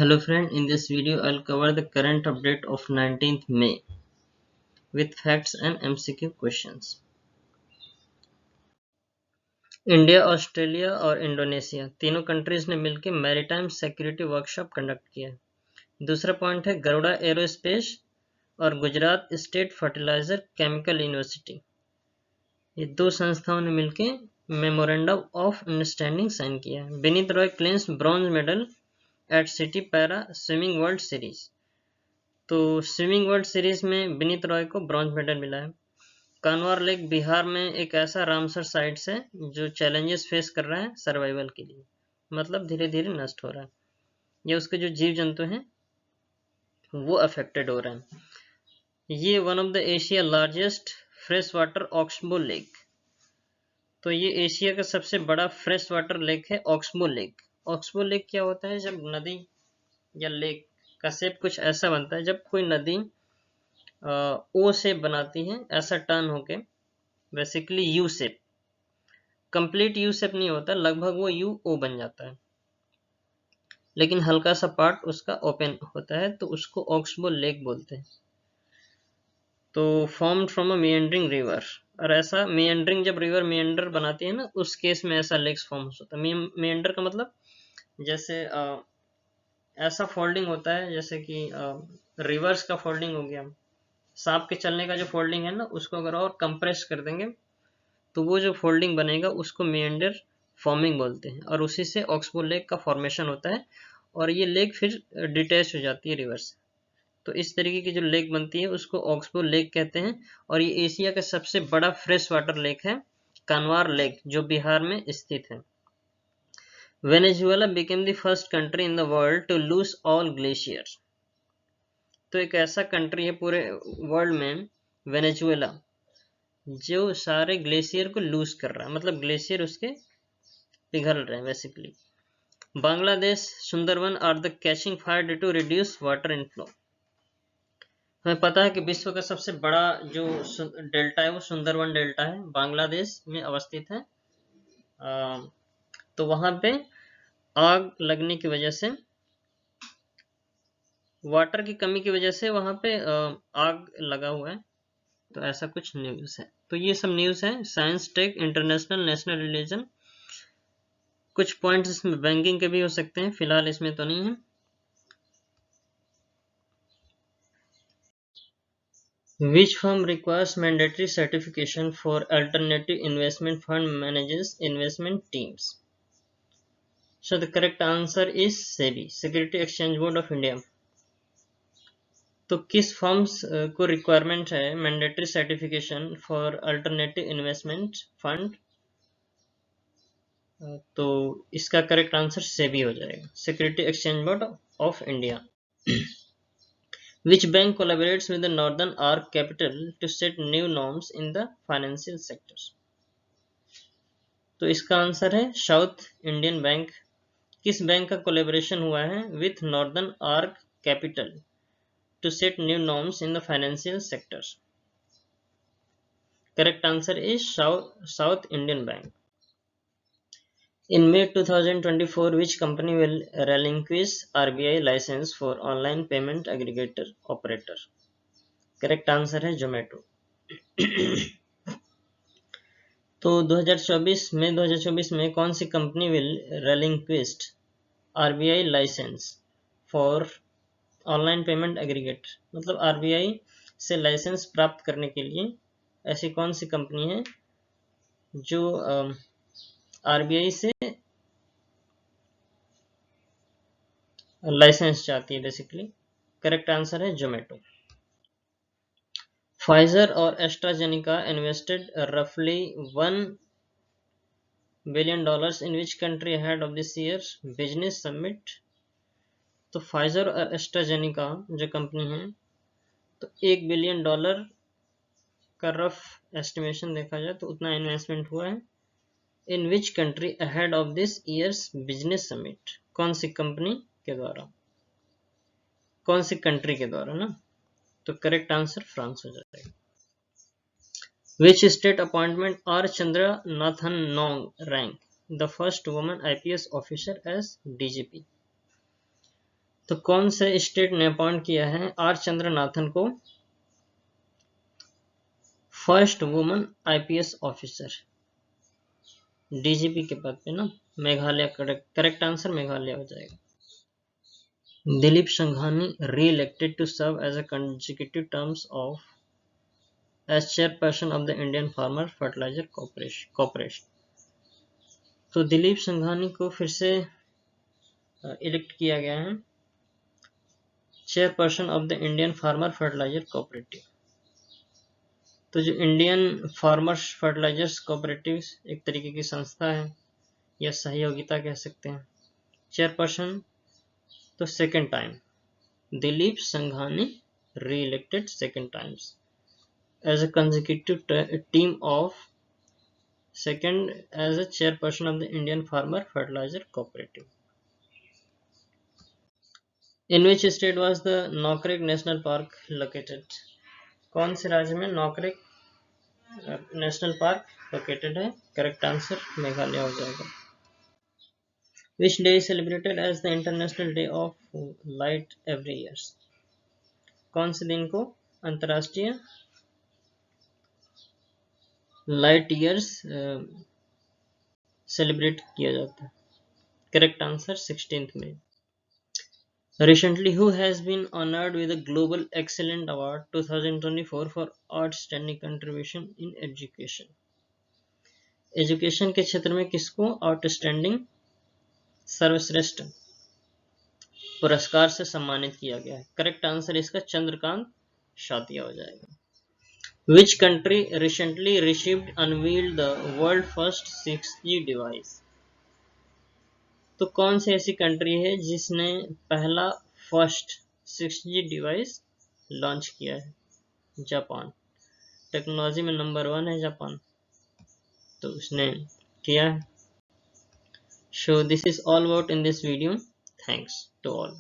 Hello friend, in this video I'll cover the current update of 19th May with facts and MCQ questions. India, Australia और Indonesia तीनों countries ने मिलकर maritime security workshop conduct किया है। दूसरा point है Garuda aerospace और Gujarat state fertiliser chemical university, ये दो संस्थाओं ने मिलकर मेमोरेंडम ऑफ अंडरस्टैंडिंग साइन किया है। Vineet Roy claims bronze medal at city para swimming world series, तो स्विमिंग वर्ल्ड सीरीज में विनीत रॉय को ब्रॉन्ज मेडल मिला है। कानवार लेक बिहार में एक ऐसा रामसर साइट्स है जो चैलेंजेस फेस कर रहा है सर्वाइवल के लिए, मतलब धीरे धीरे नष्ट हो रहा है, या उसके जो जीव जंतु हैं वो अफेक्टेड हो रहे हैं। ये one of the Asia largest fresh water oxbow lake, तो ये एशिया का सबसे बड़ा फ्रेश वाटर लेक है ऑक्सबो लेक। ऑक्सबो लेक क्या होता है? जब नदी या लेक का शेप कुछ ऐसा बनता है जब कोई नदी ओ शेप बनाती है, ऐसा टर्न होके, basically U shape, complete U shape नहीं होता, लगभग वो यू ओ बन जाता है, लेकिन हल्का सा पार्ट उसका ओपन होता है, तो उसको ऑक्सबो लेक बोलते हैं। तो फॉर्म्ड फ्रॉम अ मेएंडरिंग रिवर, और ऐसा मेएंडरिंग जब रिवर मेएंडर बनाती है ना, उस केस में ऐसा लेक्स फॉर्म होता है। मेएंडर का मतलब जैसे ऐसा फोल्डिंग होता है जैसे कि रिवर्स का फोल्डिंग हो गया, सांप के चलने का जो फोल्डिंग है ना, उसको अगर और कंप्रेस कर देंगे तो वो जो फोल्डिंग बनेगा उसको मेएंडर फॉर्मिंग बोलते हैं, और उसी से ऑक्सबो लेक का फॉर्मेशन होता है, और ये लेक फिर डिटैच हो जाती है रिवर से। तो इस तरीके की जो लेक बनती है उसको ऑक्सबो लेक कहते हैं, और ये एशिया का सबसे बड़ा फ्रेश वाटर लेक है, कानवार लेक, जो बिहार में स्थित है। Venezuela became the first country in the world to lose all glaciers, तो एक ऐसा कंट्री है पूरे वर्ल्ड में, वेनेजुएला, जो सारे ग्लेशियर को लूज कर रहा है, मतलब ग्लेशियर उसके पिघल रहे हैं basically. Bangladesh Sundarban are the catching fire due to reduce water inflow, हमें पता है कि विश्व का सबसे बड़ा जो डेल्टा है वो सुंदरवन डेल्टा है, बांग्लादेश में अवस्थित है। तो वहां पे आग लगने की वजह से, वाटर की कमी की वजह से वहां पे आग लगा हुआ है, तो ऐसा कुछ न्यूज है। तो ये सब न्यूज है, science, tech, international, national religion, कुछ पॉइंट्स इसमें बैंकिंग के भी हो सकते हैं, फिलहाल इसमें तो नहीं है। Which firm requires mandatory certification for alternative investment fund manages investment teams? So the correct answer is SEBI, Security Exchange Board of India. तो किस फर्म्स को रिक्वायरमेंट है mandatory certification for alternative investment fund? तो इसका correct answer SEBI हो जाएगा, security exchange board of India. Which bank collaborates with the Northern Arc Capital to set new norms in the financial sector? तो इसका answer है South Indian bank. किस bank का collaboration हुआ है with Northern Arc Capital to set new norms in the financial sector? Correct answer is South Indian bank. In May 2024, which company will relinquish RBI license for online payment aggregator operator? Correct answer है जोमेटो। तो 2024 में कौन सी company will relinquished RBI licence for online payment aggregator, मतलब RBI से licence प्राप्त करने के लिए ऐसी कौन सी कंपनी है जो RBI से लाइसेंस चाहती है बेसिकली? करेक्ट आंसर है जोमेटो। फाइजर और एस्ट्राजेनिका इन्वेस्टेड रफली $1 billion in which country ahead of this year's business summit? तो फाइजर और एस्ट्राजेनिका जो कंपनी है, तो $1 बिलियन का रफ एस्टिमेशन देखा जाए तो उतना इन्वेस्टमेंट हुआ है। In which country ahead of this years business summit, कौन सी कंपनी के द्वारा, कौन सी कंट्री के द्वारा ना? तो करेक्ट आंसर फ्रांस हो जाएगा। Which state appointment R Chandranathan नोंग rank the first woman IPS officer as DGP? तो कौन से स्टेट ने अपॉइंट किया है आर चंद्रनाथन को first woman IPS officer, DGP के पद पे ना? मेघालय। करेक्ट आंसर मेघालय हो जाएगा। Dilip Sanghani re-elected to serve as a consecutive terms of as chairperson of the Indian Farmer Fertilizer Corporation। तो दिलीप संघानी को फिर से इलेक्ट किया गया है chairperson of the Indian farmer fertiliser cooperative. तो जो इंडियन फार्मर्स फर्टिलाइजर्स कोऑपरेटिव एक तरीके की संस्था है या सहयोगिता कह सकते हैं। चेयरपर्सन तो second time Dilip Sanghani re-elected second times as a consecutive team of second as a chairperson of the Indian Farmer Fertilizer Cooperative। In which state was the Nokrek National Park located? कौन से राज्य में नौकरेक नेशनल पार्क लोकेटेड है? Correct answer Meghalaya हो जाएगा। Which day is celebrated as the International Day of Light every year? कौन से दिन को अंतर्राष्ट्रीय लाइट ईयर्स सेलिब्रेट किया जाता है? Correct answer 16th May। Recently, who has been honored with the Global Excellent Award 2024 for outstanding contribution in education? Education के क्षेत्र में किसको आउटस्टैंडिंग सर्वश्रेष्ठ पुरस्कार से सम्मानित किया गया है? करेक्ट आंसर इसका चंद्रकांत शातिया हो जाएगा। Which country recently unveiled the world first 6G device? तो कौन सी ऐसी कंट्री है जिसने पहला फर्स्ट 6G डिवाइस लॉन्च किया है? जापान। टेक्नोलॉजी में नंबर 1 है जापान, तो उसने किया है। So this is all about in this video. Thanks to all.